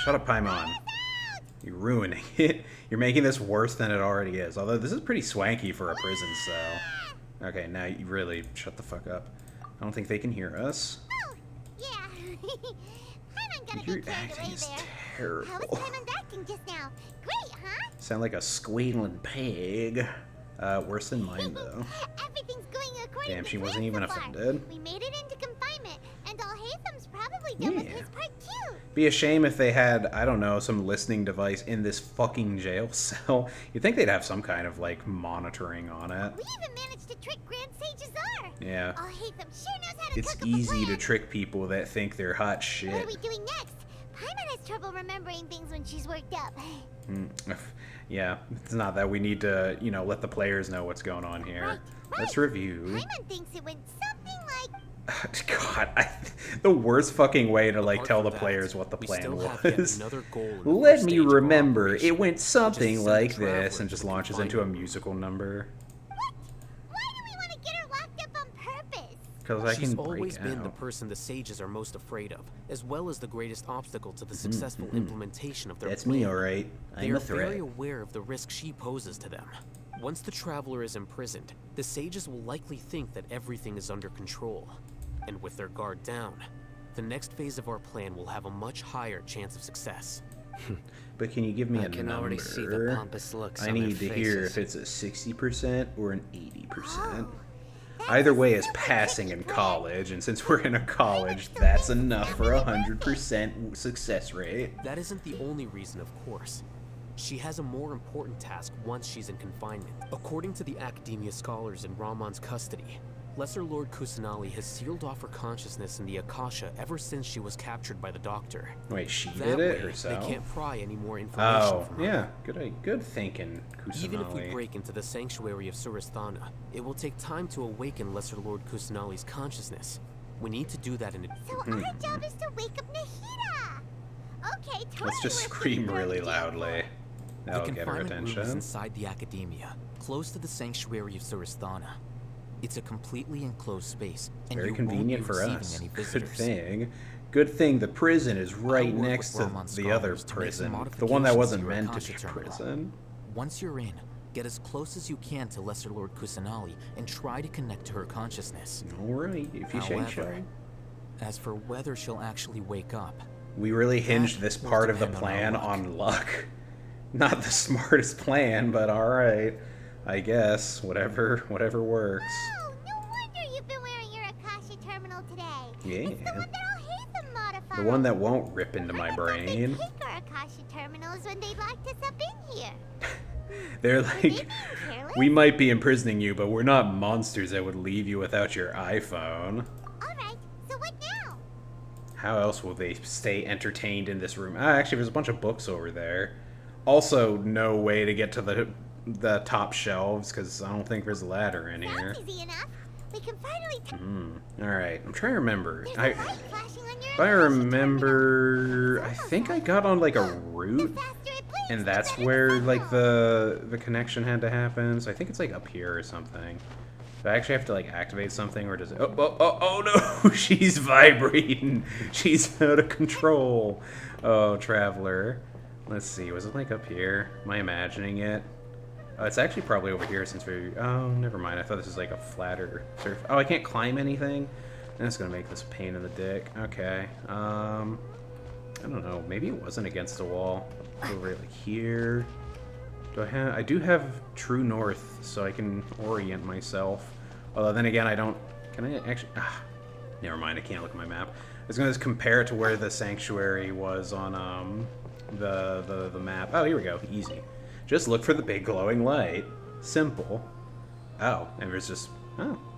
Shut up, Paimon. You're ruining it. You're making this worse than it already is. Although this is pretty swanky for a prison cell. Okay, now you really shut the fuck up. I don't think they can hear us. Oh, yeah. Paimon got a Your bit carried acting away is there. terrible. How was Paimon's acting just now? Great, huh? Sound like a squealing pig. Worse than mine, though. Everything's going according Damn, to she wasn't plan even so far. offended. We made it into confinement, and Alhaitham's probably done with Yeah. his part too. Be a shame if they had, I don't know, some listening device in this fucking jail cell. You'd think they'd have some kind of, like, monitoring on it. We even managed to trick Grand Sage Azar. Yeah. Alhaitham sure knows how to It's cook up a easy to plan. trick people that think they're hot What shit. are we doing next? Paimon has trouble remembering things when she's worked up. Yeah, it's not that we need to, you know, let the players know what's going on here. Right. Let's review. Paimon thinks it went something like... God, the worst fucking way to, like, Apart tell from the that, players what the we plan still have yet was. another goal in the Let first me stage of remember. operation, It went which is something to send like a traveler this, and to just the launches into a confinement. musical number. What? Why do we want to get her locked up on purpose? Because I She's can always break been the out. person the sages are most afraid of, as well as the greatest obstacle to the successful implementation of their That's plan. me, alright. They I'm are a threat. very aware of the risk she poses to them. Once the traveler is imprisoned, the sages will likely think that everything is under control. And with their guard down, the next phase of our plan will have a much higher chance of success. But can you give me I a can number? already see the pompous looks I on their need to hear faces. if it's a 60% or an 80%. That's Either a way is super passing tricky in plan. college, and since we're in a college, that's enough for a 100% success rate. That isn't the only reason, of course. She has a more important task once she's in confinement. According to the academia scholars in Ramon's custody, Lesser Lord Kusanali has sealed off her consciousness in the Akasha ever since she was captured by the doctor. Wait, she That did it way, herself? they can't pry any more information Oh, from her. yeah. Good thinking, Even if we Kusanali. break into the sanctuary of Surasthana, it will take time to awaken Lesser Lord Kusanali's consciousness. We need to do that in So our job is to wake up Nahida. Okay, totally. Let's just worth scream getting really thrown to jail loudly. The That'll get her confinement room is attention. inside the academia, close to the sanctuary of Surasthana. It's a completely enclosed space, and Very you won't convenient be for receiving us. any Good visitors. thing. Good thing the prison is right I'll work next with to Ramon's the other scholars to make some prison. The one that modifications wasn't to your meant to Akasha be terminal. prison. Once you're in, get as close as you can to Lesser Lord Kusanali and try to connect to her consciousness. Alright, if you say so. However, as for whether she'll actually wake up, We really hinged that this will part of the depend on our plan luck. on luck. Not the smartest plan, but alright. I guess. Whatever works. Oh, no wonder you've been wearing your Akasha terminal today. Yeah. It's the one that Alhaitham modified. The one that won't rip into my I thought they'd brain. take our Akasha terminals when they locked us up in here. They're Were they like, being careless? we might be imprisoning you, but we're not monsters that would leave you without your iPhone. Alright, so what now? How else will they stay entertained in this room? Actually, there's a bunch of books over there. Also, no way to get to the top shelves, because I don't think there's a ladder in here. That's easy enough. We can finally... Alright, I'm trying to remember. There's a light flashing on your If I Akasha remember, I terminal. think I got on like a The route, faster it blinks, and the that's better where the like signal. the connection had to happen. So I think it's like up here or something. Do I actually have to like activate something, or does it? Oh no! She's vibrating. She's out of control. Oh, traveler. Let's see. Was it like up here? Am I imagining it? It's actually probably over here since we. Oh, never mind. I thought this was like a flatter surf. Oh, I can't climb anything. That's gonna make this a pain in the dick. Okay. I don't know. Maybe it wasn't against the wall. Over like here. Do I have? I do have true north, so I can orient myself. Although then again, I don't. Can I actually? Never mind. I can't look at my map. I was gonna just compare it to where the sanctuary was on the map. Oh, here we go. Easy. Just look for the big glowing light. Simple. Oh, and there's just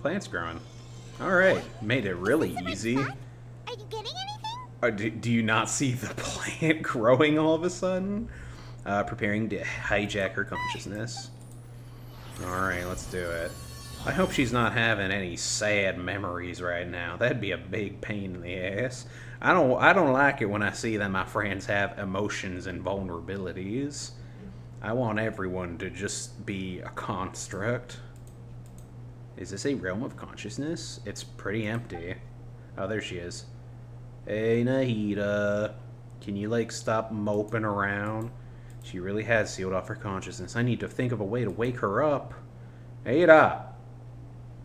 plants growing. All right, made it really easy. Are you getting anything? Do you not see the plant growing all of a sudden? Preparing to hijack her consciousness. Alright, let's do it. I hope she's not having any sad memories right now. That'd be a big pain in the ass. I don't like it when I see that my friends have emotions and vulnerabilities. I want everyone to just be a construct. Is this a realm of consciousness? It's pretty empty. Oh, there she is. Hey, Nahida. Can you, like, stop moping around? She really has sealed off her consciousness. I need to think of a way to wake her up. Ada!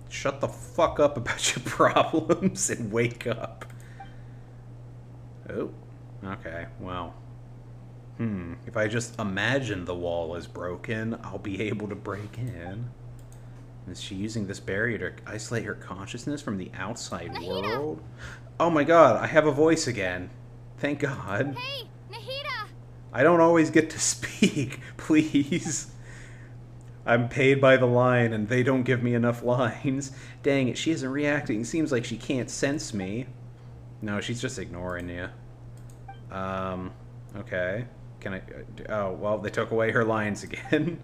Shut the fuck up about your problems and wake up. Oh, okay, well. If I just imagine the wall is broken, I'll be able to break in. Is she using this barrier to isolate her consciousness from the outside world? Oh my god, I have a voice again. Thank God. Hey, Nahida! I don't always get to speak, please. I'm paid by the line and they don't give me enough lines. Dang it, she isn't reacting. Seems like she can't sense me. No, she's just ignoring you. Okay. Can I... Oh, well, they took away her lines again.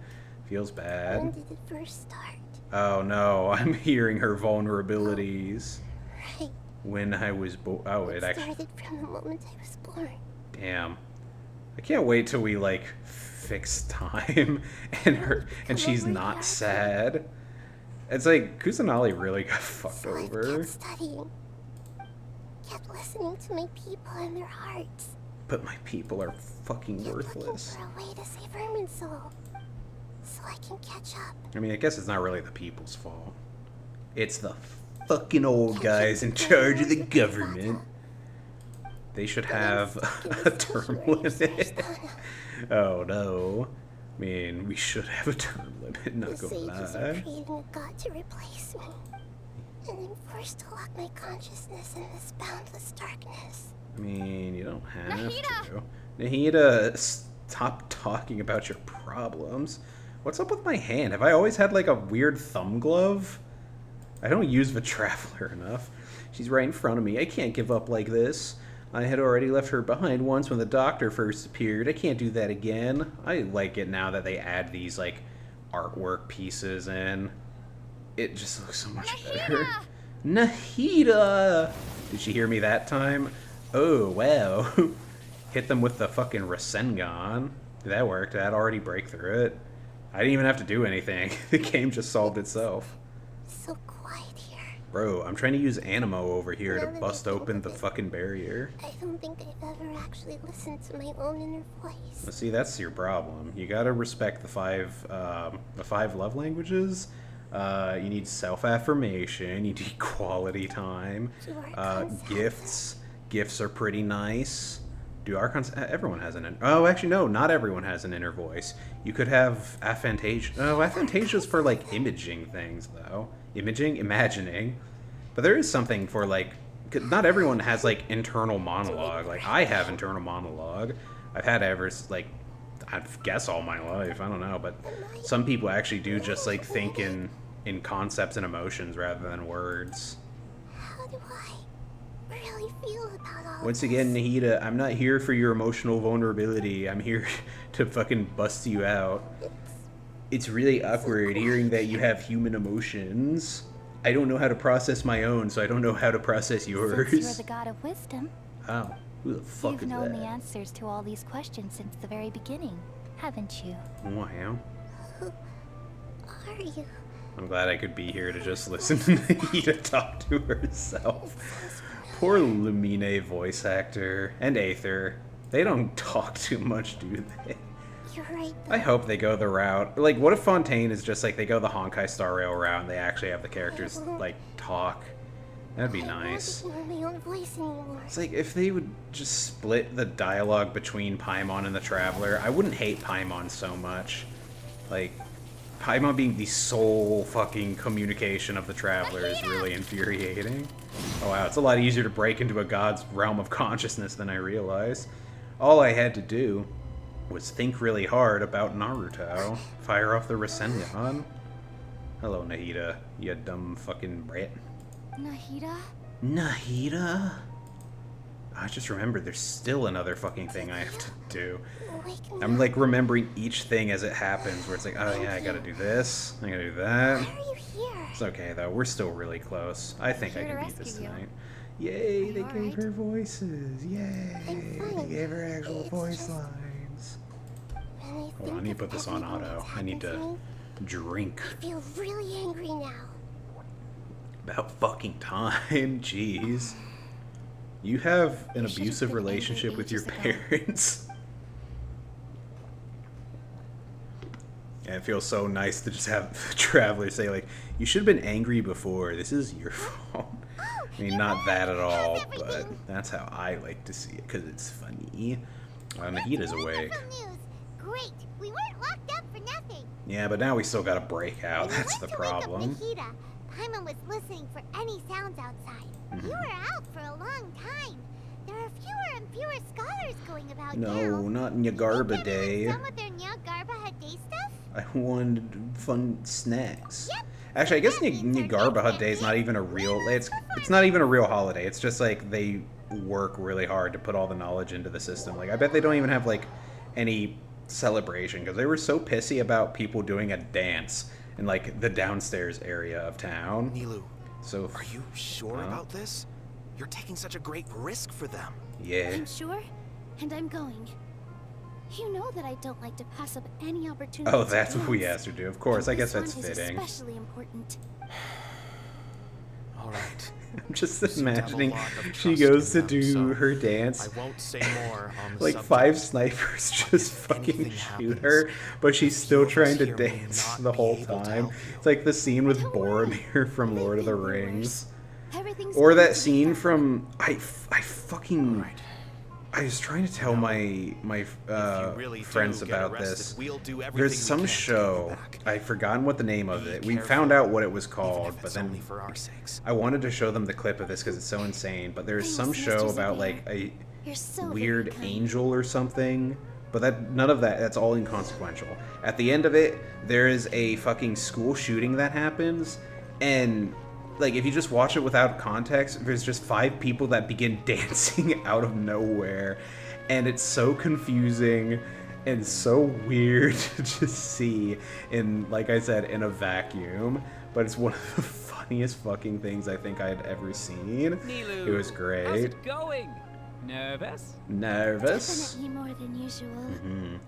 Feels bad. When did it first start? Oh no, I'm hearing her vulnerabilities. Right. When I was oh, it actually started from the moment I was born. Damn. I can't wait till we like fix time and she's not sad. It's like Kusanali really got fucked So I over. kept studying. Kept listening to my people and their hearts. But my people are fucking Kept worthless. looking for a way to save Herman's soul. So I can catch up. I mean, I guess it's not really the people's fault. It's the fucking old guys in charge of the government. They should have a term limit. Oh no. I mean, we should have a term limit, not The gonna sages are lie. creating a god to replace me. And I'm forced to lock my consciousness in this boundless darkness. I mean, you don't have Nahida! to. Nahida, stop talking about your problems. What's up with my hand? Have I always had like a weird thumb glove? I don't use the Traveler enough. She's right in front of me. I can't give up like this. I had already left her behind once when the doctor first appeared. I can't do that again. I like it now that they add these like artwork pieces in. It just looks so much better. Nahida! Did she hear me that time? Oh, wow. Hit them with the fucking Rasengan. That worked. That already break through it. I didn't even have to do anything. The game just solved itself. So quiet here. Bro, I'm trying to use Animo over here Now to that I bust think open of the it, fucking barrier. I don't think I've ever actually listened to my own inner voice. Well, see, that's your problem. You gotta respect the five love languages. You need self-affirmation. You need quality time. Do Archons have Gifts. Gifts are pretty nice. Do Archons... Everyone has an... Oh, actually, no. Not everyone has an inner voice. You could have Aphantasia. Oh, Aphantasia's for, like, imaging things, though. Imagining. But there is something for, like... Not everyone has, like, internal monologue. Like, I have internal monologue. I've had ever, like... I guess all my life. I don't know. But some people actually do just, like, think in concepts and emotions rather than words. How do I really feel about all Once this? again, Nahida, I'm not here for your emotional vulnerability. I'm here to fucking bust you out. It's really awkward hearing that you have human emotions. I don't know how to process my own, so I don't know how to process Since you're yours. the god of wisdom, Oh, who the fuck you've is known that? the answers to all these questions since the very beginning, haven't you? Oh, I am. Who are you? I'm glad I could be here to just listen to Nahida talk to herself. Poor Lumine voice actor and Aether. They don't talk too much, do they? You're right. I hope they go the route. Like, what if Fontaine is just like they go the Honkai Star Rail route and they actually have the characters like talk? That'd be nice. I don't hear my own voice anymore. It's like if they would just split the dialogue between Paimon and the Traveler, I wouldn't hate Paimon so much. Like, Paimon being the sole fucking communication of the Traveler is really infuriating. Oh wow, it's a lot easier to break into a god's realm of consciousness than I realized. All I had to do was think really hard about Naruto. Fire off the Rasengan. Hello, Nahida, you dumb fucking brat. Nahida? Nahida? I just remembered there's still another fucking thing I have to do. Wake me I'm up. like remembering each thing as it happens, where it's like, oh yeah, I gotta do this, I gotta do that. Why are you here? It's okay though, we're still really close. I think I Here to can beat this rescue you. tonight. Yay, they you gave alright? her voices. Yay, I'm they fine. gave her actual It's voice just- lines. When Hold on, I think need to of put this on everything auto. that's I need happened to me, drink. I feel really angry now. About fucking time, jeez. You have an You should have abusive been angry relationship with your ages ago. parents. And it feels so nice to just have Traveler say, like, you should have been angry before. This is your fault. I mean, not that at all, but that's how I like to see it, because it's funny. Nahida's awake. Wonderful news. Great. We weren't locked up for nothing. Yeah, but now we still gotta break out. When we That's went the to wake up problem. Nahida, Paimon was listening for any sounds outside. You were out for a long time. There are fewer and fewer scholars going about now. No, not You Nyagarba think Day. some of their Nyagarba had day stuff? I wanted fun snacks. Yep. Actually, I guess That means our Nyagarba next Day is not event even a real. is It's not even a real holiday. It's just like they work really hard to put all the knowledge into the system. Like I bet they don't even have like any celebration because they were so pissy about people doing a dance in like the downstairs area of town. Nilu, So are you sure Huh? about this? You're taking such a great risk for them. yeah. I'm sure, and I'm going. You know that I don't like to pass up any opportunity. Oh, to that's what we dance. asked her to do. Of course, I And guess this that's one is fitting. especially important. All right. I'm just You seem to have a imagining lot of she trust goes in to them, do so her dance. I won't say more on the Like subject. 5 snipers just if fucking anything shoot happens, her, but she's the still few of us trying to here may dance not the be whole able to time. help you. It's like the scene with Don't worry. Boromir from They Lord of the think we're Rings. worse. Everything's Or going that to be scene fine. from I fucking All right. I was trying to tell my If you really friends do get about arrested, this. we'll do everything There's we some can to get you show. back. I've forgotten what the name of Be it. We careful, found out what it was even called, if but it's then only for our sakes. I wanted to show them the clip of this because it's so insane. But there's some Thanks, show Mr. about Zabir. like a You're so very weird kind. angel or something. But that none of that's all inconsequential. At the end of it, there is a fucking school shooting that happens, and like if you just watch it without context, there's just 5 people that begin dancing out of nowhere, and it's so confusing and so weird to just see in, like I said, in a vacuum. But it's one of the funniest fucking things I think I'd ever seen. Nilu, It was great. How's it going? Nervous? Nervous. Definitely more than usual. Mhm.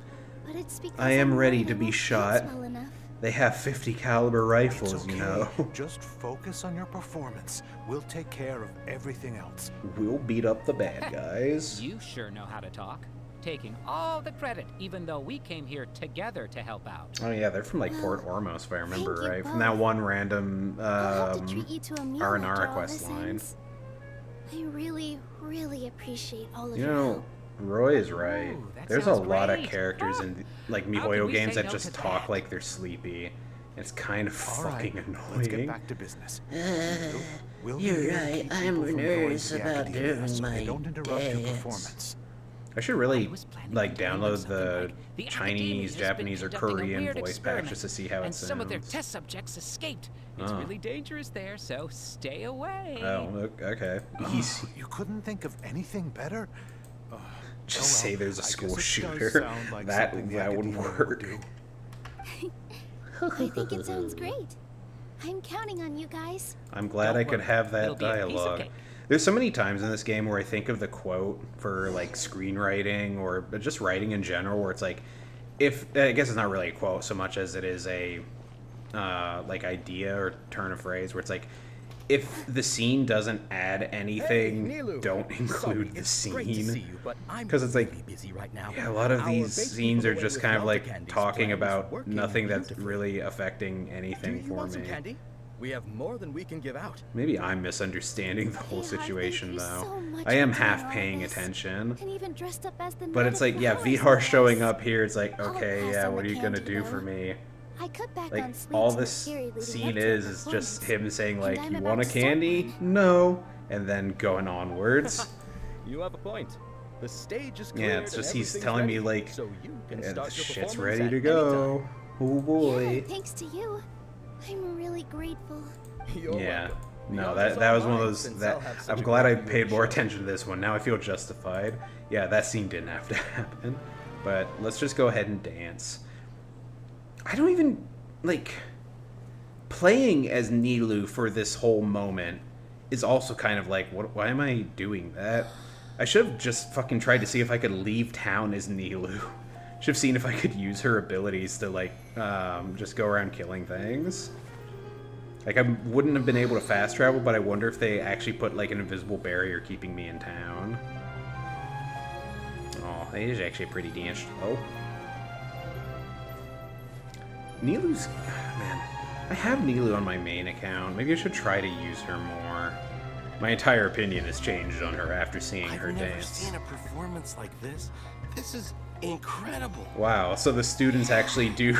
But it's because I am I'm ready more to than be I shot. dance well enough. They have 50 caliber rifles, It's okay. you know. Just focus on your performance. We'll take care of everything else. We'll beat up the bad guys. You sure know how to talk. Taking all the credit, even though we came here together to help out. Oh yeah, they're from like Well, Port Ormos, if I remember thank you right. From that both. one random I'll have to treat you to a meal R&R after all quest this line. ends. I really, really appreciate all of You your know, help. Roy is right. Ooh, that There's a sounds lot of great. characters Oh, in like how could MiHoYo we games say that no just to talk that? like they're sleepy. It's kind of All fucking right, annoying. let's get back to business. We'll be You're here to right, keep you I'm from going to nervous the about academia, doing so they my don't interrupt your dance. performance. I should really I was planning like on telling them download something the like, "The Academia Chinese, has been Japanese, or conducting a Korean weird voice packs experiment, just to see how it and sounds. some of their test subjects escaped. It's Oh. really dangerous there, so stay away. Oh, okay. Easy. You couldn't think of anything better? Just Oh, say well, there's a I guess school it does shooter. sound like That something the would academia work. do. I think it sounds great. I'm counting on you guys. I'm glad Don't I could worry, have that it'll be a piece of dialogue. cake. There's so many times in this game where I think of the quote for like screenwriting or just writing in general, where it's like, if I guess it's not really a quote so much as it is a like idea or turn of phrase, where it's like, if the scene doesn't add anything, don't include the scene. Because it's like, busy right now. yeah, a lot of Our these base scenes are giveaway just with kind of Delta like Candy's talking plan is about working nothing that's beautifully. really affecting anything Do you for want some me. candy? We have more than we can give out. Maybe I'm misunderstanding the whole Hey, Har, situation thank you though. so much I am for doing half all paying this. attention. And even dressed up as the But knight it's of like, yeah, flowers Vihar for showing us. up here, it's like, I'll okay, pass yeah, on what the are you gonna candy, do though. for me? I cut back Like, on sweets all and this dairy leading up scene to the is just performance. him saying like, I'm you about want a to start candy? mine. No. And then going onwards. You have a point. The stage is Yeah, cleared it's and just he's everything's telling me ready, like, so you can yeah, start the your shit's performance ready at to any go. Oh Yeah, boy. thanks to you. I'm really grateful. time. You're Yeah. welcome. The No, honor's that all was one of mine, those since that I'll have such I'm a glad I great paid more show. attention to this one. Now I feel justified. Yeah, that scene didn't have to happen. But let's just go ahead and dance. I don't even like playing as Nilu for this whole moment is also kind of like, what, why am I doing that? I should have just fucking tried to see if I could leave town as Nilu. Should have seen if I could use her abilities to like just go around killing things. Like, I wouldn't have been able to fast travel, but I wonder if they actually put, like, an invisible barrier keeping me in town. Oh, it is actually pretty danced. Oh. Nilu's... Man, I have Nilu on my main account. Maybe I should try to use her more. My entire opinion has changed on her after seeing her I've never dance. seen a performance like this. This is incredible. Wow, so the students actually do...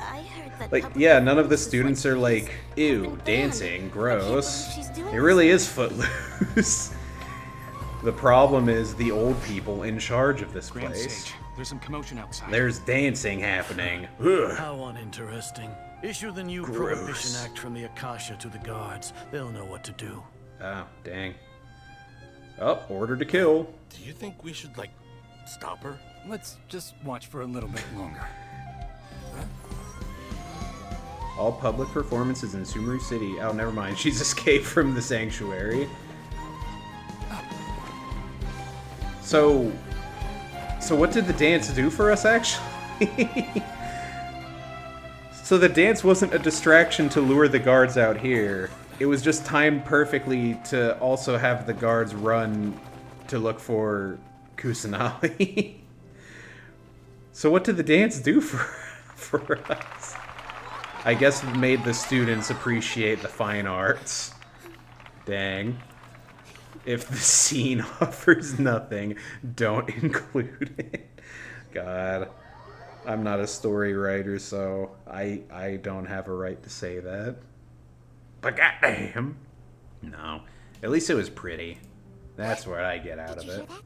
I heard that Like, public yeah, none of the performances students like are like, this ew, haven't been. dancing, I can't gross. believe she's doing It really this. is footloose. The problem is the old people in charge of this Grand place. Sage, there's some commotion outside. There's dancing happening. Ugh. How uninteresting. Issue the new Gross. Prohibition Act from the Akasha to the guards. They'll know what to do. Oh, dang. Oh, order to kill. Do you think we should, like, stop her? Let's just watch for a little bit longer. All public performances in Sumeru City. Oh, never mind. She's escaped from the sanctuary. So what did the dance do for us, actually? So the dance wasn't a distraction to lure the guards out here. It was just timed perfectly to also have the guards run to look for Kusanali. So what did the dance do for us? I guess it made the students appreciate the fine arts. Dang. If the scene offers nothing, don't include it. God. I'm not a story writer, so I don't have a right to say that. But goddamn. No. At least it was pretty. That's what I get out of Did you hear it. that?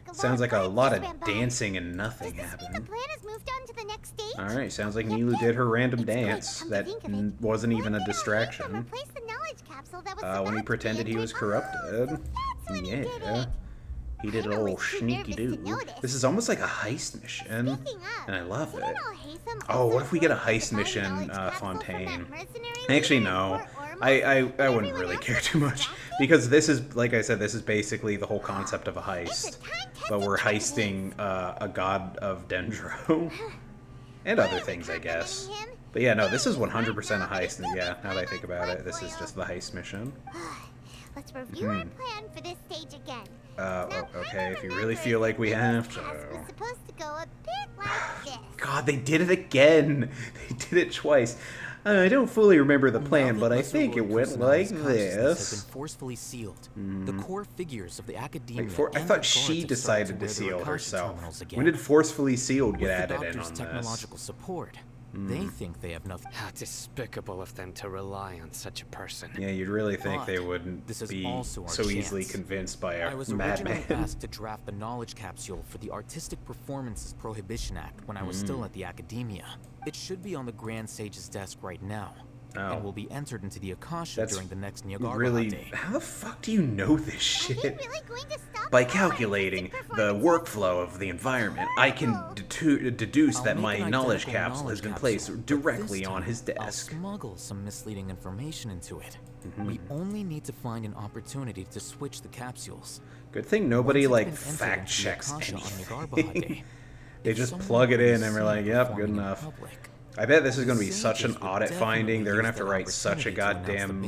It Sounds like a lot of ran by. dancing and nothing Does this mean happened. the plan has moved on to the next stage? Alright, sounds like Nilu did her random It's good, dance come to that think of it. wasn't Why even a did I make them distraction. replace the knowledge capsule that was When he about to pretended be he was entered? corrupted. So that's when he did Yeah. it. He did a Paimon little was too sneaky nervous doo. to notice. This is almost like a heist mission. Speaking of, And I love didn't it. Al-Haitham Oh, also what if we get a report heist the divine mission, knowledge capsule from that Fontaine? mercenary Actually, leader no. in Fort Ormuz? I wouldn't Everyone really else care was too much. distracted? Because this is, like I said, this is basically the whole concept of a It's a heist. time-tested But we're technique. heisting a god of Dendro. And other things, I guess. But yeah, no, this is 100% a heist. And yeah, now that I think about it, this is just the heist mission. Let's review our plan for this stage again. Okay, if you really feel like we have to. Task was supposed to go a bit like this. God, they did it again. They did it twice. I don't fully remember the plan, but I think it went like Has been this. forcefully sealed. The core figures of the academia. Like I and thought the she guards have started decided to wear their seal Akasha herself. terminals again. When did forcefully sealed get With the added in doctor's on technological this? support, they think they have nothing. How despicable of them to rely on such a person. Yeah, you'd really think But they wouldn't this is be also our so easily chance. convinced by I a was originally madman. asked to draft the knowledge capsule for the Artistic Performances Prohibition Act when I was still at the academia. It should be on the Grand Sage's desk right now. Oh. And will be entered into the Akasha That's during the next Nyagarbha Really, day. how the fuck do you know this Are shit? you really going to stop By all calculating artistic the performances? workflow of the environment, I can deduce I'll that make my an knowledge identical capsule has knowledge been capsule, placed but directly this on time, his I'll desk. smuggle some misleading information into it. We only need to find an opportunity to switch the capsules. Good thing nobody Once like it's been entered fact into the checks Akasha on Nyagarbha anything. day, They if just someone plug it is in and we're seen like, yep, good performing in enough. public, I bet this is going to be the such an sages would audit finding. They're going to have to definitely write use such a that opportunity to goddamn announce the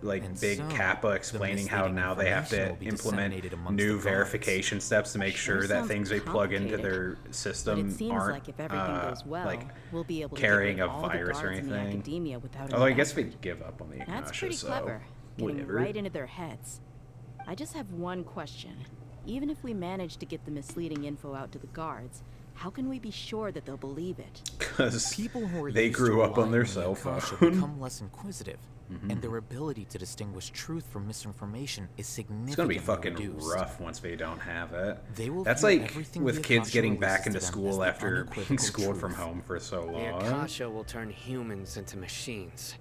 ban. And big so, kappa the explaining how misleading now they have information to will be implement disseminated amongst new the guards. verification steps to make sure that sounds things they plug into complicated. their system But it seems aren't like if everything goes well, like we'll be able to carrying get rid a of all the virus or guards in the anything. academia without Although I any guess effort. we'd give up on the That's Akasha, pretty so clever. Getting whatever. right into their heads. I just have one question. Even if we manage to get the misleading info out to the guards, how can we be sure that they'll believe it? Because People who are they used grew to up on relying their the cell Akasha phone. become less inquisitive, and their ability to distinguish truth from misinformation is significantly It's gonna be fucking reduced. rough once they don't have it. They will That's view like everything with the kids Akasha getting releases back to into them as school the after being unequivocal schooled from truth. home for so The long. Akasha will turn humans into machines.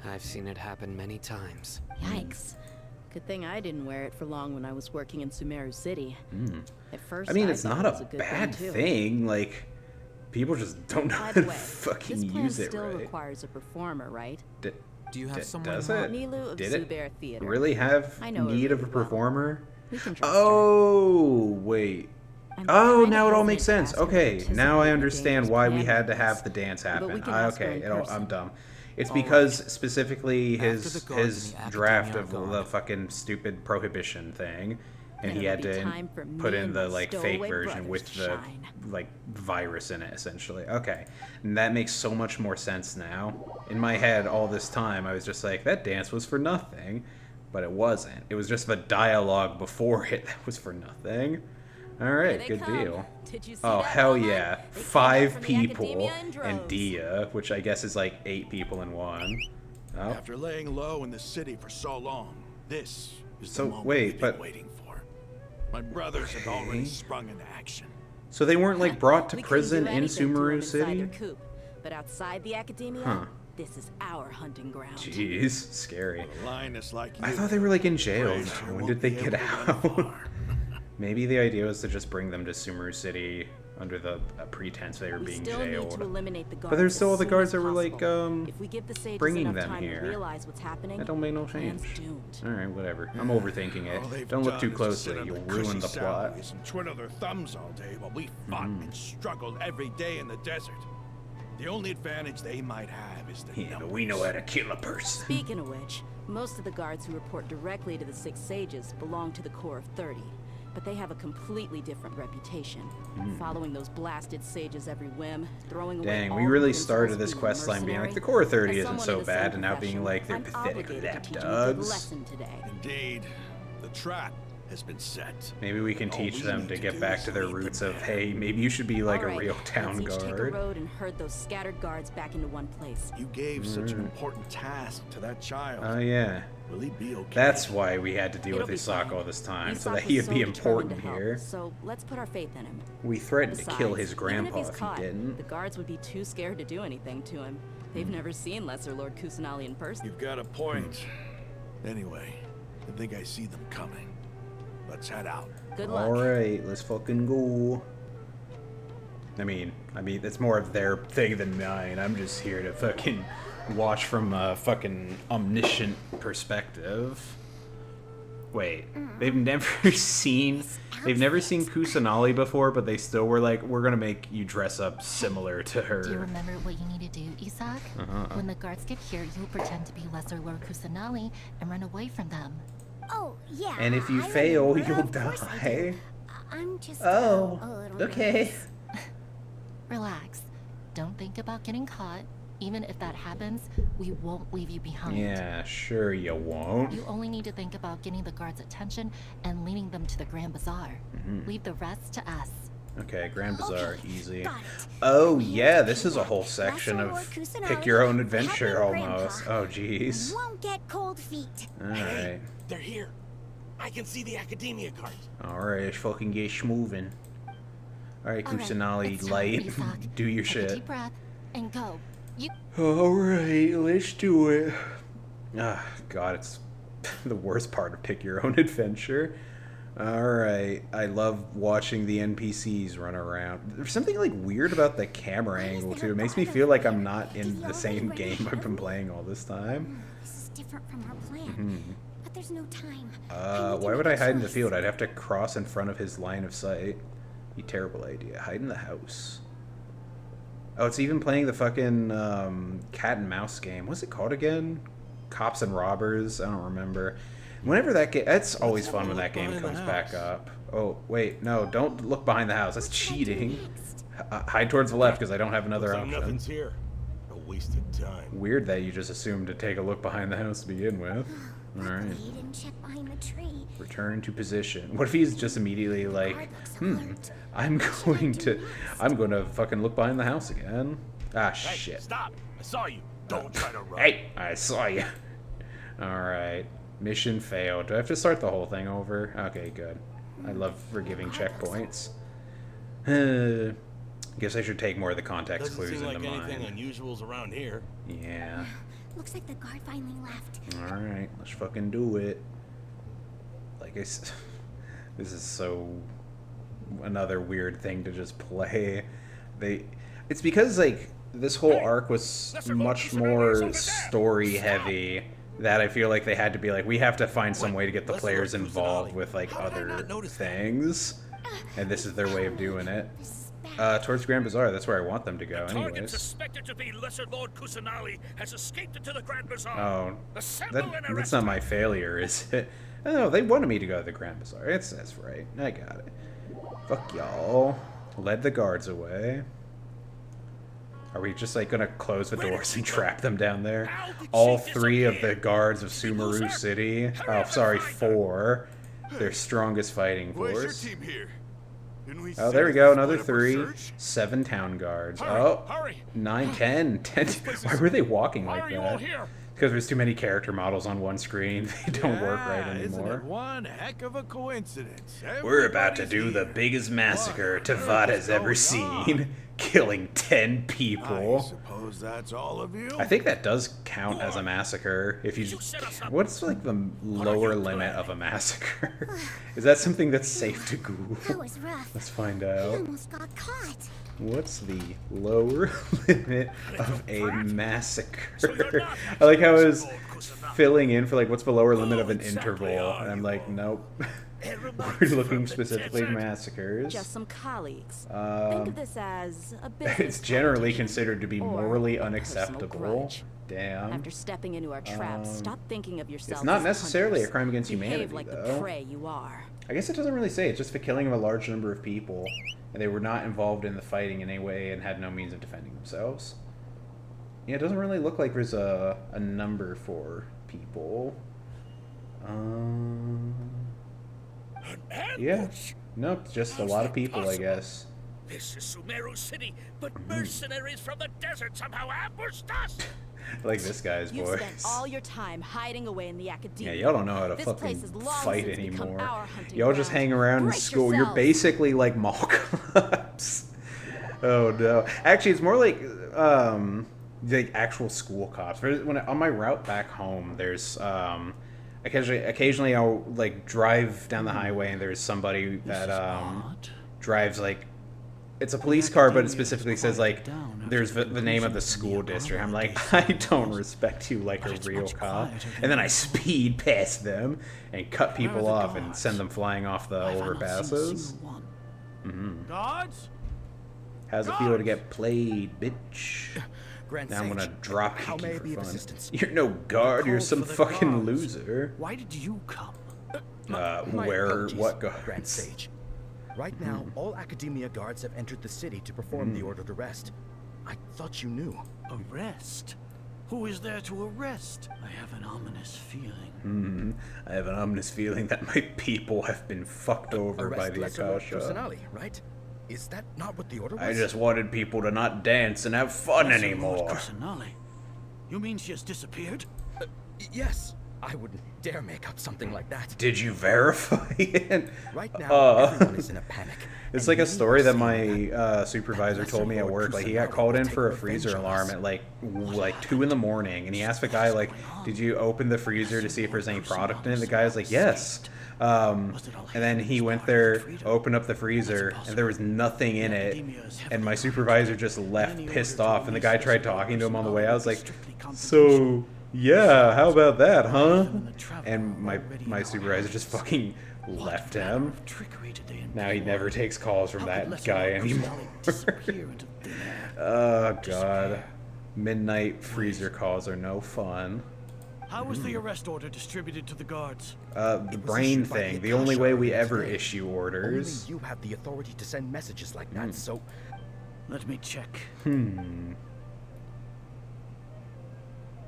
I've seen it happen many times. Yikes. Good thing I didn't wear it for long when I was working in Sumeru City. At first, I mean, it's thought not it was a good bad too. thing. Like, people just don't know By how the to way, fucking this plan use it still right. requires a performer, right? Do you have someone Does in it? mind? Nilu of Did Zubair it Theater. really have I know her need of a really well. performer? We can trust her. Oh, wait. I'm Oh, kinda now it all hesitant makes to sense. ask her to Okay, now participate I in a understand dangerous why we plan had to like have this. the dance But we happen. can ask her Okay, in I'm person. dumb. It's All because right. specifically After his the guards his and the draft Academia of are the gone. fucking stupid prohibition thing, and he It'll had be to time for put me in and the my like fake stowaway version brothers with to the shine. like virus in it, essentially. Okay, and that makes so much more sense now. In my head, all this time, I was just like, that dance was for nothing, but it wasn't. It was just the dialogue before it that was for nothing. All right, they good come. deal. Did you see Oh that, hell Mama? yeah, They came out 5 from the people Academia in and droves. Dia, which I guess is like 8 people in one. Oh. After laying low in the city for so long, this is So, the moment wait, we've been but- waiting for. My brothers have already sprung into action. So they weren't like brought to We couldn't prison do in anything to 'em Sumeru inside City? their coop, but outside the Academia, Huh. this is our hunting ground. Jeez, scary. A lioness like I you, thought they were like in jail. afraid now. you When won't did they be get able to run out? far. Maybe the idea was to just bring them to Sumeru City under the pretense they were We being still need jailed. to eliminate the guards. But there's still all as the soon guards as that were like, possible. If we give the sages bringing enough them time here. to realize what's happening, That don't make no plan's change. doomed. Alright, whatever. I'm overthinking All it. they've Don't look done too is to closely. sit on You'll their ruin cushy the plot. salaries and twiddle their thumbs all day while we fought and struggled every day in the desert. The only advantage they might have is the Yeah, but numbers. we know how to kill a person. Speaking of which, most of the guards who report directly to the 6 sages belong to the Corps of 30. But they have a completely different reputation, following those blasted sages every whim, throwing away Dang, all we the really credentials started of this being a quest line being like, mercenary. the core 30 As isn't someone so in the same bad, and now being profession, like, they're I'm pathetic obligated to teach 'em a good lapdogs. lesson today. Indeed, the trap has been set. Maybe we can All teach we them need to to get do back is to their lead them roots of, there. hey, maybe you should be like All a right, real town let's each take a guard. road and herd those scattered guards back into one place. You gave such an important task to that child. Oh yeah. Will he be okay? That's why we had to deal It'll with be Isaac fine. all this time, so Isak that he'd was be so determined important to help, here. So let's put our faith in him. We threatened to kill his Besides, grandpa even if he's if caught, he didn't. the guards would be too scared to do anything to him. They've never seen Lesser Lord Kusanali in person. You've got a point. Anyway, I think I see them coming. Let's head out. Good luck. Alright, let's fucking go. I mean, it's more of their thing than mine. I'm just here to fucking watch from a fucking omniscient perspective. Wait, they've never seen Kusanali before, but they still were like, we're gonna make you dress up similar to her. Do you remember what you need to do, Isak? When the guards get here, you'll pretend to be Lesser Lord Kusanali and run away from them. Oh, yeah. And if you I fail, remember. you'll Of course I die. do. I'm just Oh, a little okay. nervous. Relax. Don't think about getting caught. Even if that happens, we won't leave you behind. Yeah, sure you won't. You only need to think about getting the guards' attention and leading them to the Grand Bazaar. Leave the rest to us. Okay, Grand Bazaar, easy. got it. Oh yeah, this is a whole section Lesser of Lord Kusanali, pick your own happy adventure grandpa. almost. Oh jeez. Won't get cold feet. Alright. They're here. I can see the Academia cards. Alright, let's fucking get schmoving. Alright, All right, Kusanali, it's time, light. Isak. Do your Take a shit. deep breath and go. You. Alright, let's do it. Ah, God, it's the worst part of pick your own adventure. Alright, I love watching the NPCs run around. There's something like weird about the camera angle too. It makes me feel like I'm not in the same game I've been playing all this time. This is different from our plan. But there's no time. Why would I hide in the field? I'd have to cross in front of his line of sight. Be a terrible idea. Hide in the house. Oh, it's even playing the fucking cat and mouse game. What's it called again? Cops and Robbers? I don't remember. Whenever that game... It's always fun when that game comes back up. Oh, wait. No, don't look behind the house. That's cheating. Hide towards the left because I don't have another option. Nothing's here. A wasted time. Weird that you just assumed to take a look behind the house to begin with. Alright. He didn't check behind the tree. Return to position. What if he's just immediately like, I'm going to fucking look behind the house again. Ah, Hey, shit. stop! I saw you. Don't try to run. Hey, I saw you. Alright. Mission failed. Do I have to start the whole thing over? Okay, good. I love forgiving checkpoints. Guess I should take more of the context Doesn't clues seem like into anything mind. unusual's around here. Yeah. Looks like the guard finally left. Alright, let's fucking do it. Like this is so another weird thing to just play. It's because like this whole arc was much more story heavy that I feel like they had to be like, we have to find some way to get the players involved with like other things. And this is their way of doing it. This Towards Grand Bazaar. That's where I want them to go, Target anyways. suspected to be Lesser Lord Kusanali has escaped into the Grand Bazaar. Oh, Assemble and that's arrest not him. my failure, is it? Oh, they wanted me to go to the Grand Bazaar. That's right. I got it. Fuck y'all. Led the guards away. Are we just like gonna close the doors and trap them down there? All 3 of the guards of Sumeru City. Oh, sorry, 4. Their strongest fighting force. Oh, there we go. Another 3. 7 town guards. Oh, 9, 10. 10. Why were they walking like that? Because there's too many character models on one screen. They don't work right anymore. Isn't it one heck of a coincidence? We're about to do the biggest massacre Tavad has ever seen, killing 10 people. I suppose that's all of you. I think that does count as a massacre. If you, what's like the lower limit of a massacre? Is that something that's safe to Google? That was rough. Let's find He out. almost got caught. What's the lower limit of a massacre? I like how I was filling in for like what's the lower limit of an interval, and I'm like, nope. We're looking specifically at massacres. Just some colleagues. Think of this as a business It's generally competition considered to be or morally a personal unacceptable. grudge. Damn. After stepping into our traps, stop thinking of yourself It's not as necessarily hunters. a crime against Behave humanity, like though. the prey you are. I guess it doesn't really say. It's just the killing of a large number of people, and they were not involved in the fighting in any way and had no means of defending themselves. Yeah, it doesn't really look like there's a number for people. Yeah. Nope, just a lot of people, I guess. This is Sumeru City, but mercenaries from the desert somehow ambushed us. I like this guy's You've voice. spent all your time hiding away in the academia. Yeah, y'all don't know how to This fucking place has long fight since become anymore. our hunting Y'all just ground. hang around in Brace school. You're yourselves. basically like mall cops. Oh no. Actually, it's more like actual school cops. When on my route back home, there's occasionally I'll like drive down the highway and there's somebody that drives like it's a police car, but it specifically says like there's the name of the school district. I'm like, I don't respect you like a real cop. And then I speed past them and cut people off and send them flying off the overpasses. Guards? How's it feel to get played, bitch? Now I'm gonna drop kick you for fun. You're no guard, you're some fucking loser. Why did you come? Where, what guards? Grand Sage. Right now, all Academia guards have entered the city to perform the ordered arrest. I thought you knew. Arrest? Who is there to arrest? I have an ominous feeling. I have an ominous feeling that my people have been fucked over by the Lesser Lord Akasha. Kusanali, right? Is that not what the order was? I just wanted people to not dance and have fun Lesser anymore. Lord Kusanali. You mean she has disappeared? Yes. I wouldn't dare make up something like that. Did you verify it? Right now, everyone is in a panic. It's like a story that my supervisor told me at work. Like he got called in for a freezer alarm at like 2 in the morning, and he asked the guy like, "Did you open the freezer to see if there's any product in it?" The guy was like, "Yes." And then he went there, opened up the freezer, and there was nothing in it. And my supervisor just left pissed off. And the guy tried talking to him on the way. I was like, "So yeah, how about that, huh?" And my supervisor just fucking left him. Now he never takes calls from that guy anymore. Oh god. Midnight freezer calls are no fun. How was the arrest order distributed to the guards? The brain thing. The only way we ever issue orders. Only you have the authority to send messages like that, so... Let me check.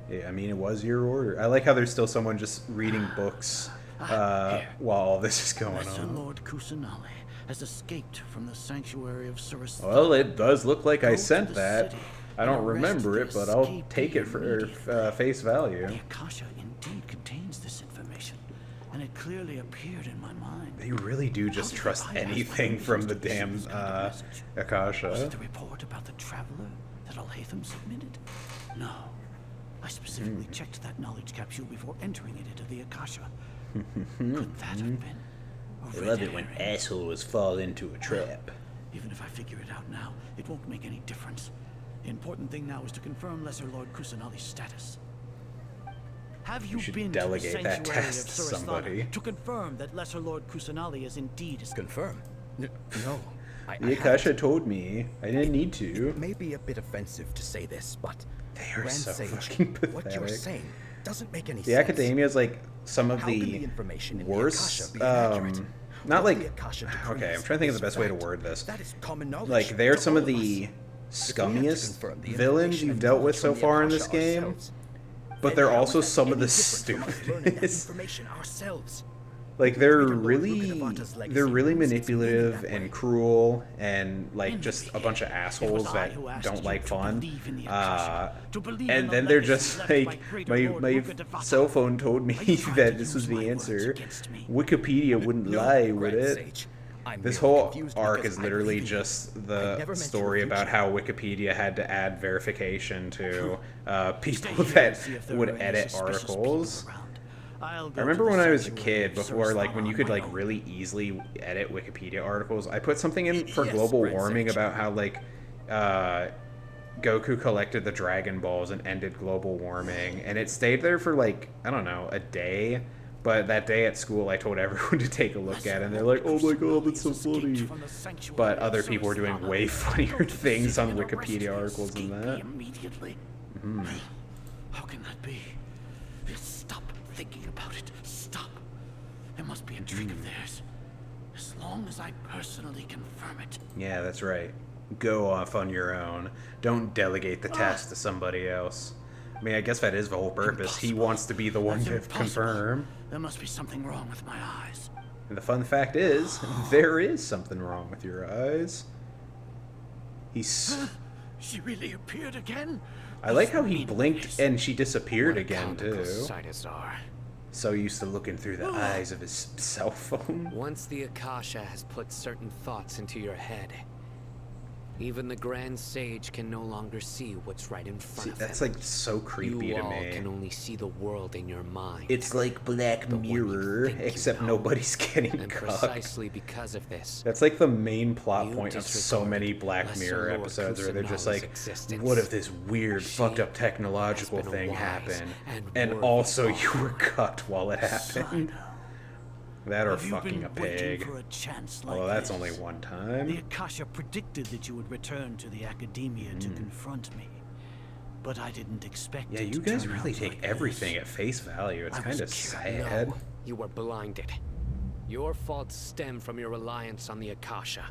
Yeah, I mean, it was your order. I like how there's still someone just reading books while all this is going Lesser on. Lord Kusanali has escaped from the sanctuary of Surasthana. Well, it does look like I sent the that. city I don't and remember it, arrest but the I'll escapee take it for immediately. face value. The Akasha indeed contains this information, and it clearly appeared in my mind. They really do just trust anything from the damn Was it Akasha. the report about the traveler that Al-Haytham submitted? No. I specifically checked that knowledge capsule before entering it into the Akasha. Could that have been a I red love it when herring? assholes fall into a trap. Even if I figure it out now, it won't make any difference. The important thing now is to confirm Lesser Lord Kusanali's status. Have you should been delegate to the that sanctuary task of to Surasthana somebody. to confirm that Lesser Lord Kusanali is indeed... Confirm? No. I The Akasha told me. I didn't need to. It may be a bit offensive to say this, but They are Grand so Sage, fucking what you're pathetic. saying doesn't make any The sense. Academia is like some of How can the information in worst. the Akasha be inaccurate? Not What like. the Akasha decrees Okay, I'm trying to think of the is best way to fact. word this. That is common knowledge Like they're to some of all of the us. scummiest confirm the villains information you've and dealt with knowledge so from the far in this Akasha game, ourselves, but then they're how also is that some of any the different from us learning that stupidest. information ourselves? Like they're Reader Lord really Rukkhadevata's legacy they're really proves it's moving manipulative that and way. cruel and like just a bunch of assholes I that who asked don't you like to fun. believe in the Akasha, to believe in And the then they're legacy just left like by greater my Lord my Rukkhadevata. cell phone told me Are you trying that to this was use the my words answer. against me? Wikipedia wouldn't No, lie, would Grand it? Sage. I'm This merely whole confused arc because is I literally believe in you. just I the never meant to story refute about you. how Wikipedia had to add verification to people Stay here that and see if there would are any edit suspicious people articles. around. I'll I go remember to the when I was a sanctuary kid, of before like when Surasthana you on could my like own. really easily edit Wikipedia articles. I put something in for Yes, global Grand warming Sage. about how like Goku collected the Dragon Balls and ended global warming, and it stayed there for like I don't know a day. But that day at school, I told everyone to take a look at it, and they're like, "Oh my god, that's so funny!" But other people were doing way funnier things on Wikipedia articles than that. Immediately. How can that be? Just stop thinking about it. Stop. There must be a trick of theirs. As long as I personally confirm it. Yeah, that's right. Go off on your own. Don't delegate the task to somebody else. I mean, I guess that is the whole purpose. He wants to be the one That's to impossible. confirm. There must be something wrong with my eyes. And the fun fact is, there is something wrong with your eyes. He's... She really appeared again? I like how he blinked and she disappeared again, too. Sight is our. So used to looking through the eyes of his cell phone. Once the Akasha has put certain thoughts into your head, even the Grand Sage can no longer see what's right in front of That's him. like so creepy You to all me. can only see the world in your mind. It's like Black Mirror, except nobody's getting And cucked. precisely because of this, That's like the main plot You point of so disregard many Black Lesser Mirror Lord episodes where they're just Kusanali's like, existence. what if this weird, fucked up technological has been a thing wise happened? and And worthy also you follower. were cucked while it happened. That or Have you fucking been a waiting pig. for a chance like Although that's this? only one The time. Akasha predicted that you would return to the Academia to confront me. But I didn't expect Yeah, it you to guys turn really out take like everything this. at face value. It's I kind of was sad. No, you were blinded. Your faults stem from your reliance on the Akasha.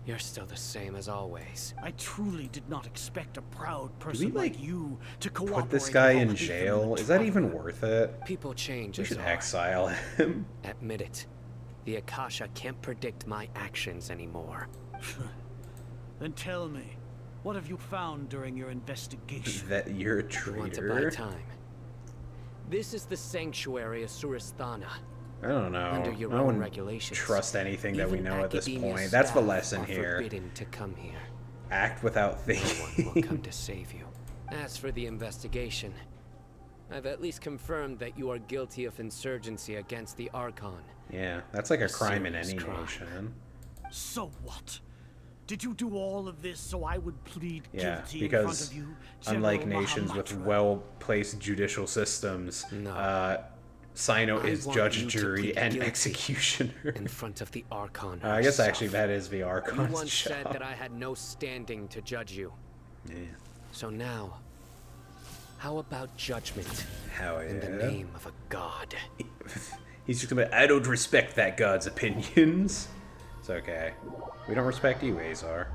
You're still the same as always. I truly did not expect a proud Do person we, like, you to cooperate put this guy with in all Hatham jail? and the Is that even Traveler. worth it? People change, We should Azar. exile him. Admit it. The Akasha can't predict my actions anymore. Then tell me, what have you found during your investigation? That you're a You want to buy traitor? time. This is the sanctuary of Surasthana. I don't know. Under your I own wouldn't regulations. trust anything that we Even know at this Academia's point. That's the staff lesson are here. Forbidden to come here. Act without No one will thinking. come to save you. As for the investigation, I've at least confirmed that you are guilty of insurgency against the Archon. Yeah, that's like a crime in serious any crime. nation. So what? Did you do all of this so I would plead Yeah, guilty in front because of you, unlike General nations with Mahamatra? well-placed judicial systems, Sino I is want judge, you to jury, plead and guilty executioner. in front of the Archon I guess herself. actually that is the You Archon's once said job. that I had no standing to judge you. Yeah. So now, how about judgment Hell in the yeah. name of a god? He's just gonna be, I don't respect that god's opinions. It's okay. We don't respect you, Azar.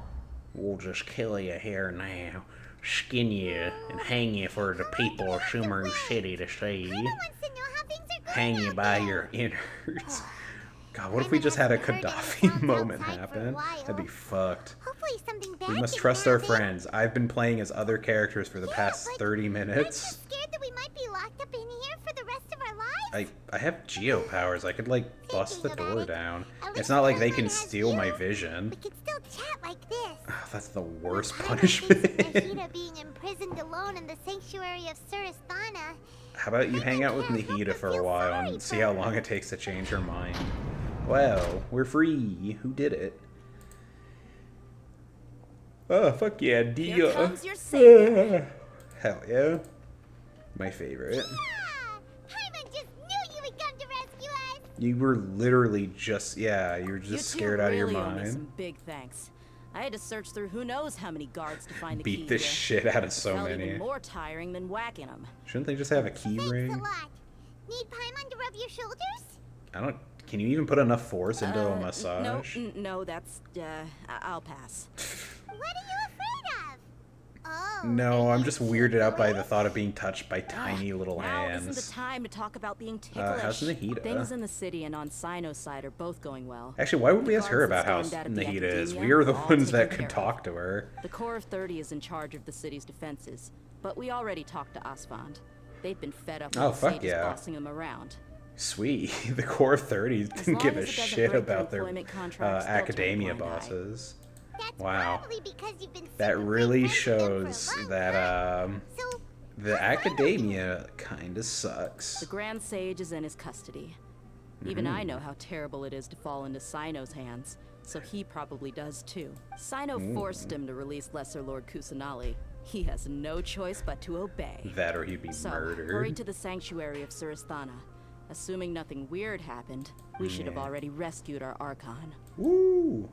We'll just kill you here now, skin you, and hang you for the people of Sumeru City to see. Hang you by your innards. God, what if we just had a Gaddafi moment happen? That'd be fucked. Hopefully something bad We must didn't trust our happen. friends. I've been playing as other characters for the past 30 minutes. Scared that we might be locked up in here for the rest of our lives? I have geo powers. I could like bust the Thinking about door it, down. at It's least not like they Fortnite can has steal my you. vision. We could still chat like this. That's the worst I don't punishment. think Nahida being imprisoned alone in the sanctuary of Surasthana. How about you hang out with Nahida for a while and see how long it takes to change her mind? Well, we're free. Who did it? Oh, fuck yeah, Dia. Here comes your savior. Hell yeah. My favorite. Paimon just knew you would come to rescue us. You were literally just, yeah, you were just scared out of your really owe me mind. some big thanks. I had to search through who knows how many guards to find the Beat key the here. shit out of so It felt many. even more tiring than whacking them. Shouldn't they just have a key Thanks ring? a lot. Need Paimon to rub your shoulders? I don't. Can you even put enough force into a massage? No, that's, I'll pass. What are you afraid of? Oh. No, I'm just weirded out by the thought of being touched by tiny little Now hands. isn't the time to talk about being ticklish. How's Nahida? Things in the city and on Sino's side are both going well. Actually, why would we The ask her guards about how that stormed out of the Nahida is? academia We are the are all ones that taken could care of. talk to her. The Corps of 30 is in charge of the city's defenses, but we already talked to Asfand. They've been fed up with Oh, the fuck sages yeah. bossing them around. Sweet. The Corps of 30 As didn't long give a as it doesn't shit break their about their employment contracts, they'll turn a academia blind eye. bosses. That's Wow. probably because you've been That super really good friends with them for a shows long that time. the academia kind of sucks. The Grand Sage is in his custody. Even I know how terrible it is to fall into Sino's hands, so he probably does too. Sino forced him to release Lesser Lord Kusanali. He has no choice but to obey. That or he'd be So, murdered. hurry to the sanctuary of Suristhana. Assuming nothing weird happened, we should have already rescued our Archon. Woo!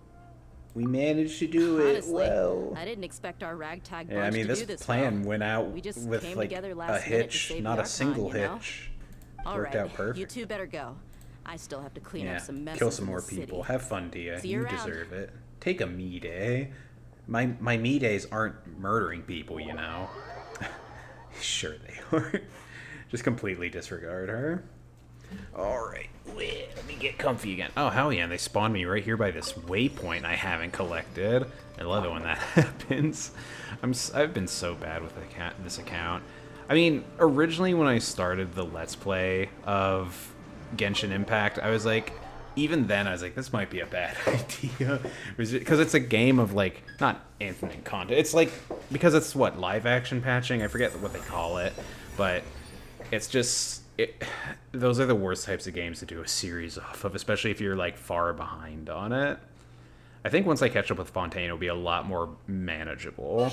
We managed to do Honestly, it well. I didn't expect our ragtag bunch Yeah, I mean, to this do this plan well. went out We just with came like together a last minute to hitch, save not the a single Archon, you know? hitch. All Worked right, out perfect. you two better go. I still have to clean Yeah, up some messes kill some in more the city. people. Have fun, Dia. See you You around. deserve it. Take a me day. My me days aren't murdering people, you know. Sure they are. Just completely disregard her. Alright, let me get comfy again. Oh, hell yeah, and they spawned me right here by this waypoint I haven't collected. I love it when that happens. I've been so bad with this account. I mean, originally when I started the Let's Play of Genshin Impact, I was like, even then I was like, this might be a bad idea. Because it's a game of like, not infinite content. It's like, because it's what, live action patching? I forget what they call it. But it's just, those are the worst types of games to do a series off of, especially if you're like far behind on it. I think once I catch up with Fontaine, it'll be a lot more manageable.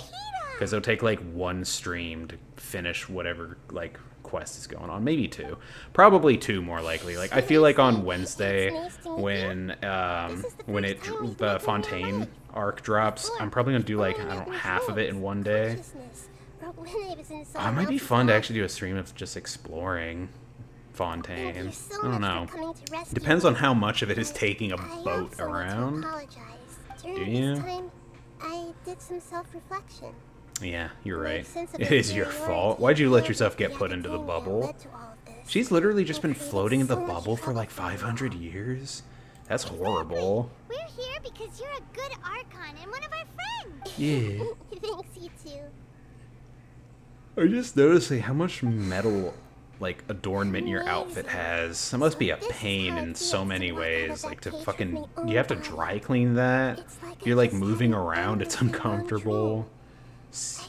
Because it'll take like one stream to finish whatever like quest is going on. Maybe two. Probably two more likely. Like I feel like on Wednesday when the Fontaine arc drops, I'm probably gonna do like, I don't know, half of it in one day. It might be fun to actually do a stream of just exploring Fontaine. I don't know. Depends on how much of it is taking a boat around. Do you? This time, I did some self-reflection. Yeah, you're right. It is your fault. Why'd you let yourself get put into the bubble? She's literally just been floating in the bubble for like 500 years. That's horrible. We're here because you're a good Archon and one of our friends. Yeah. Thanks, you two. I just noticed how much metal, like, adornment your outfit has. That must be a pain in so many ways. Like, to fucking... You have to dry clean that. You're, like, moving around. It's uncomfortable.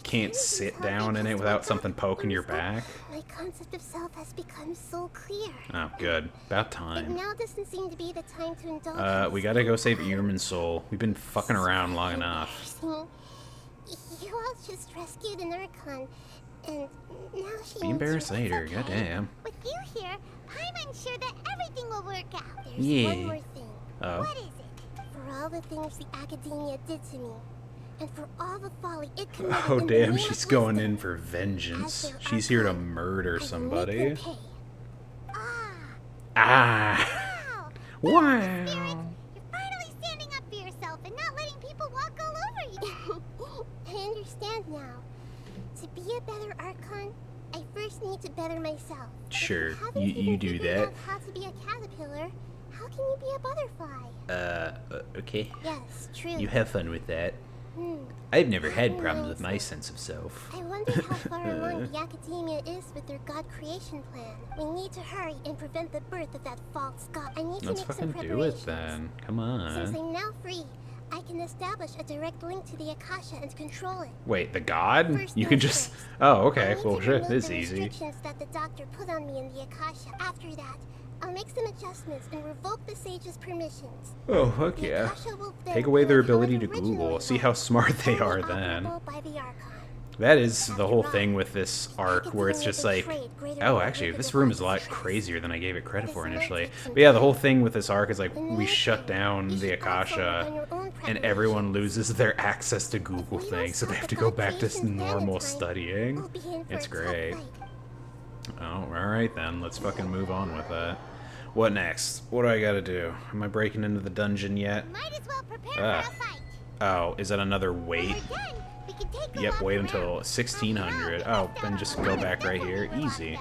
Can't sit down in it without something poking your back. My concept of self has become so clear. Oh, good. About It time. now doesn't seem to be the time to indulge. We gotta go save Irmin's soul. We've been fucking around long enough. You all just rescued an Archon, and now she Be embarrassed later, goddamn. With you here, I'm sure that everything will work out. There's Yeah. one more thing. Oh. What is it? For all the things the Academia did to me, and for all the folly it committed Oh in the damn, name she's of going wisdom, in for vengeance. as their She's here to Archon, murder I will somebody. make them pay. Ah. Wow! Wow. You're finally standing up for yourself and not letting people walk all over you. I understand now. To be a better Archon, I first need to better myself. Sure, Haven't you even do figured that. out how to be a caterpillar. How can you be a butterfly? Okay. Yes, true. You have fun with that. Hmm. I've never had problems with my sense of self. I wonder how far along the Academia is with their God creation plan. We need to hurry and prevent the birth of that false god. I need Let's to make some fucking do preparations. it then. Come Since on. I'm now free, I can establish a direct link to the Akasha and control it. Wait, the god? First You can things just... first. Oh, okay. I need Well, to shit, remove this is the easy. restrictions that the doctor put on me in the Akasha. After that, I'll make some adjustments and revoke the sage's permissions. Oh, fuck The yeah. Akasha will then Take away their record how it ability to originally Google. See how was, smart they only are then. operable by the Archon. That is the whole thing with this arc, where it's just like, oh, actually, this room is a lot crazier than I gave it credit for initially. But yeah, the whole thing with this arc is like, we shut down the Akasha, and everyone loses their access to Google things, so they have to go back to normal studying. It's great. Oh, alright then, let's fucking move on with that. What next? What do I gotta do? Am I breaking into the dungeon yet? Oh, is that another wait? Yep, wait until 1600. Oh, then just go back right here. Easy.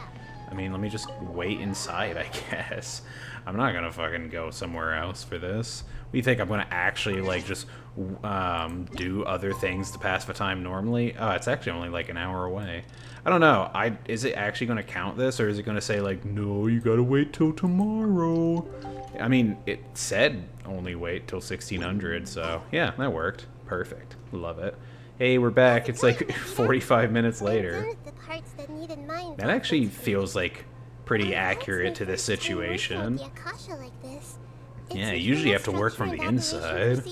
I mean, let me just wait inside, I guess. I'm not gonna fucking go somewhere else for this. What do you think? I'm gonna actually, like, just do other things to pass the time normally? Oh, it's actually only like an hour away. I don't know. Is it actually gonna count this, or is it gonna say, like, no, you gotta wait till tomorrow? I mean, it said only wait till 1600, so yeah, that worked. Perfect. Love it. Hey, we're back. It's like 45 minutes later. That actually feels like pretty accurate to this situation. Yeah, usually you have to work from the inside.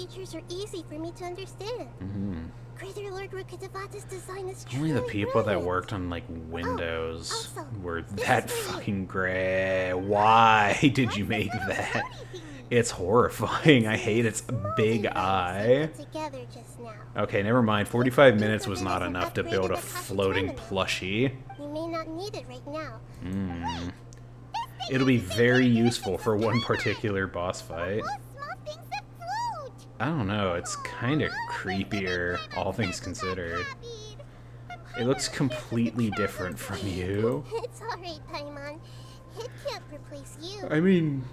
Only the people that worked on, like, Windows were that fucking gray. Why did you make that? It's horrifying. I hate its big eye. Okay, never mind. 45 minutes was not enough to build a floating plushie. You may not need it right now. It'll be very useful for one particular boss fight. I don't know, it's kind of creepier, all things considered. It looks completely different from you. It's alright, Paimon. It can't replace you. I mean,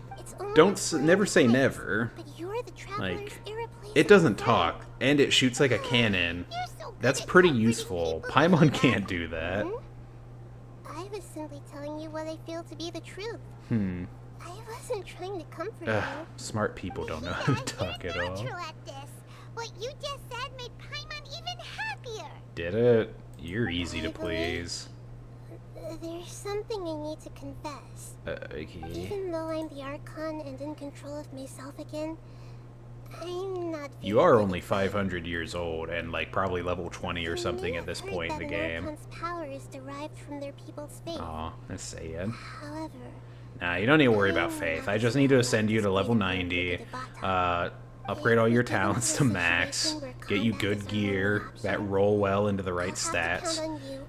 never say never. Like, it doesn't talk, and it shoots like a cannon. That's pretty useful. Paimon can't do that. I was simply telling you what I feel to be the truth. I wasn't trying to comfort you. Smart people don't know how to talk at all. What you just said made Paimon even happier. Did it? You're easy to please. There's something I need to confess. Okay. Even though I'm the Archon and in control of myself again, I'm not. You are only 500 years old and, like, probably level 20 or something at this point in the game. Archon's power is derived from their people's faith. Aw, that's sad. However, Nah, you don't need to worry about faith. I just need to ascend you to level 90, upgrade all your talents to max, get you good gear that roll well into the right stats,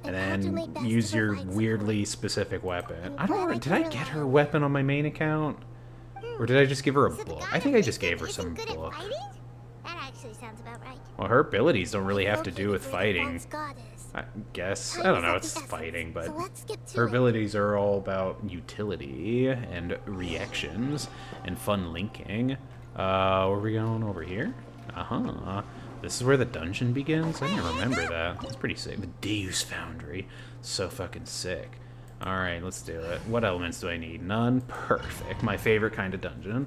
and then use your weirdly specific weapon. I don't know, did I get her weapon on my main account? Or did I just give her a book? I think I just gave her some book. that actually sounds about right. Well, her abilities don't really have to do with fighting. I guess. I don't know, it's fighting, but her abilities are all about utility and reactions and fun linking. Where are we going? Over here? This is where the dungeon begins? I didn't remember that. That's pretty sick. The Deus Foundry. So fucking sick. Alright, let's do it. What elements do I need? None? Perfect. My favorite kind of dungeon.